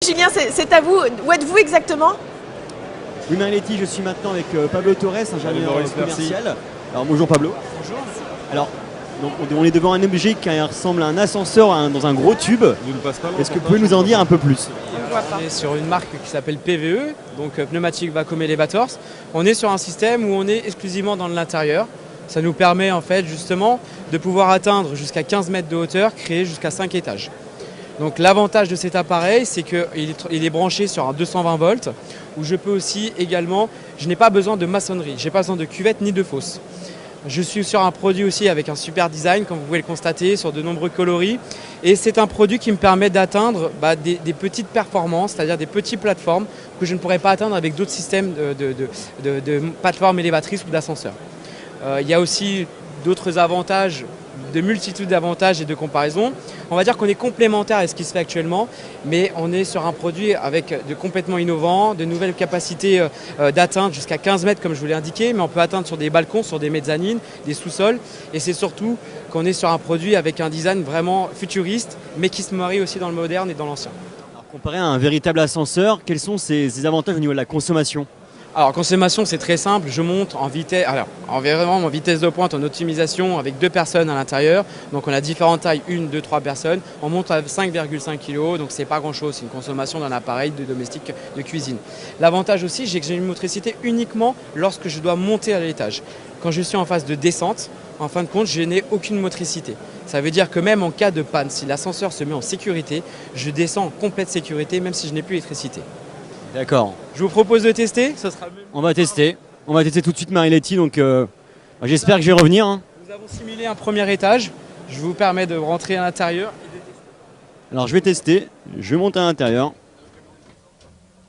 Julien, c'est à vous. Où êtes-vous exactement? Oui, Marie-Letty, je suis maintenant avec Pablo Torres, ingénieur commercial. Alors bonjour Pablo. Bonjour. Alors, donc, on est devant un objet qui ressemble à un ascenseur dans un gros tube. Est-ce que vous pouvez nous en dire un peu plus? On est sur une marque qui s'appelle PVE, donc Pneumatic Vacuum Elevators. On est sur un système où on est exclusivement dans l'intérieur. Ça nous permet en fait justement de pouvoir atteindre jusqu'à 15 mètres de hauteur, créer jusqu'à 5 étages. Donc l'avantage de cet appareil, c'est qu'il est branché sur un 220 volts, où je peux aussi également, je n'ai pas besoin de maçonnerie, je n'ai pas besoin de cuvette ni de fosse. Je suis sur un produit aussi avec un super design, comme vous pouvez le constater, sur de nombreux coloris. Et c'est un produit qui me permet d'atteindre des petites performances, c'est-à-dire des petites plateformes que je ne pourrais pas atteindre avec d'autres systèmes de plateformes élévatrices ou d'ascenseurs. Il y a aussi d'autres avantages, de multitudes d'avantages et de comparaisons. On va dire qu'on est complémentaire à ce qui se fait actuellement, mais on est sur un produit de complètement innovant, de nouvelles capacités d'atteinte jusqu'à 15 mètres comme je vous l'ai indiqué, mais on peut atteindre sur des balcons, sur des mezzanines, des sous-sols, et c'est surtout qu'on est sur un produit avec un design vraiment futuriste, mais qui se marie aussi dans le moderne et dans l'ancien. Alors, comparé à un véritable ascenseur, quels sont ses avantages au niveau de la consommation? Alors, consommation, c'est très simple. Je monte en vitesse, en vitesse de pointe, en optimisation avec 2 personnes à l'intérieur. Donc, on a différentes tailles, 1, 2, 3 personnes. On monte à 5,5 kg, donc c'est pas grand-chose. C'est une consommation d'un appareil de domestique de cuisine. L'avantage aussi, c'est que j'ai une motricité uniquement lorsque je dois monter à l'étage. Quand je suis en phase de descente, en fin de compte, je n'ai aucune motricité. Ça veut dire que même en cas de panne, si l'ascenseur se met en sécurité, je descends en complète sécurité, même si je n'ai plus d'électricité. D'accord. Je vous propose de tester, ce sera mieux. On va tester tout de suite Marie-Letty, donc j'espère que je vais revenir. Hein. Nous avons simulé un premier étage, je vous permets de rentrer à l'intérieur et de tester. Alors je vais tester, je vais monter à l'intérieur.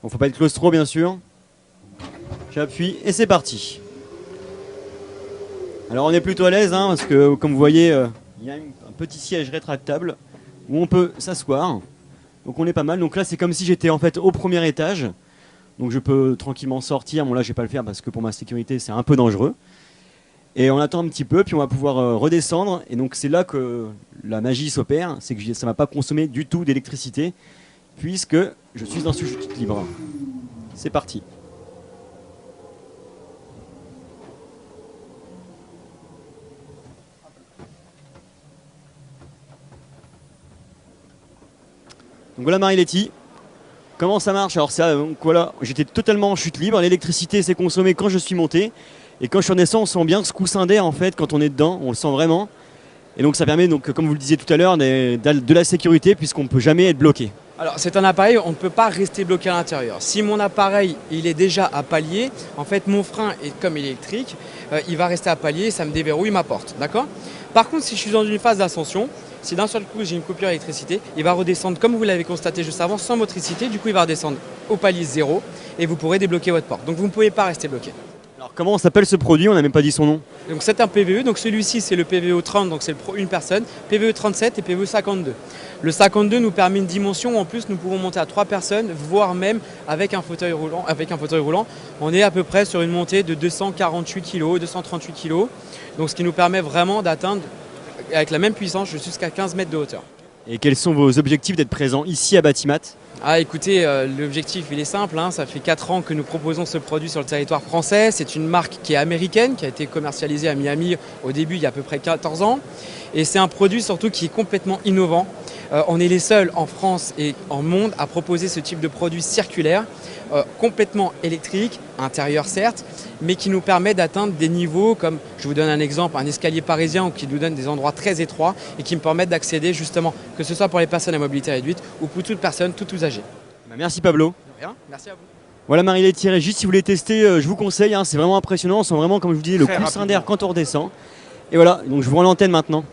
Bon, faut pas être claustro bien sûr. J'appuie et c'est parti. Alors on est plutôt à l'aise parce que comme vous voyez, il y a un petit siège rétractable où on peut s'asseoir. Donc on est pas mal. Donc là c'est comme si j'étais en fait au premier étage. Donc je peux tranquillement sortir. Bon là je vais pas le faire parce que pour ma sécurité c'est un peu dangereux. Et on attend un petit peu puis on va pouvoir redescendre. Et donc c'est là que la magie s'opère. C'est que ça ne va pas consommer du tout d'électricité puisque je suis en chute libre. C'est parti. Donc voilà Marie-Letty, comment ça marche? Alors ça, donc voilà, j'étais totalement en chute libre, l'électricité s'est consommée quand je suis monté, et quand je suis redescend, on sent bien ce coussin d'air en fait, quand on est dedans, on le sent vraiment. Et donc ça permet, donc, comme vous le disiez tout à l'heure, de la sécurité puisqu'on ne peut jamais être bloqué. Alors c'est un appareil, on ne peut pas rester bloqué à l'intérieur. Si mon appareil il est déjà à palier, en fait mon frein est comme électrique, il va rester à palier, ça me déverrouille ma porte, d'accord? Par contre si je suis dans une phase d'ascension, si d'un seul coup j'ai une coupure d'électricité, il va redescendre comme vous l'avez constaté juste avant, sans motricité, du coup il va redescendre au palier 0 et vous pourrez débloquer votre porte. Donc vous ne pouvez pas rester bloqué. Alors comment s'appelle ce produit? On n'a même pas dit son nom. Donc c'est un PVE, donc celui-ci c'est le PVE 30, donc c'est une personne, PVE 37 et PVE 52. Le 52 nous permet une dimension où en plus nous pouvons monter à 3 personnes, voire même avec un fauteuil roulant. On est à peu près sur une montée de 248 kg, 238 kg. Donc ce qui nous permet vraiment d'atteindre avec la même puissance jusqu'à 15 mètres de hauteur. Et quels sont vos objectifs d'être présents ici à Batimat? Ah écoutez, l'objectif il est simple, ça fait 4 ans que nous proposons ce produit sur le territoire français. C'est une marque qui est américaine, qui a été commercialisée à Miami au début il y a à peu près 14 ans. Et c'est un produit surtout qui est complètement innovant. On est les seuls en France et en monde à proposer ce type de produit circulaire, complètement électrique, intérieur certes, mais qui nous permet d'atteindre des niveaux comme, je vous donne un exemple, un escalier parisien qui nous donne des endroits très étroits et qui me permettent d'accéder justement, que ce soit pour les personnes à mobilité réduite ou pour toute personne, tout usagé. Merci Pablo. De rien, merci à vous. Voilà Marie-Letty Régis, si vous voulez tester, je vous conseille, c'est vraiment impressionnant, on sent vraiment, comme je vous disais, le coussin d'air quand on redescend. Et voilà, donc je vous rends l'antenne maintenant.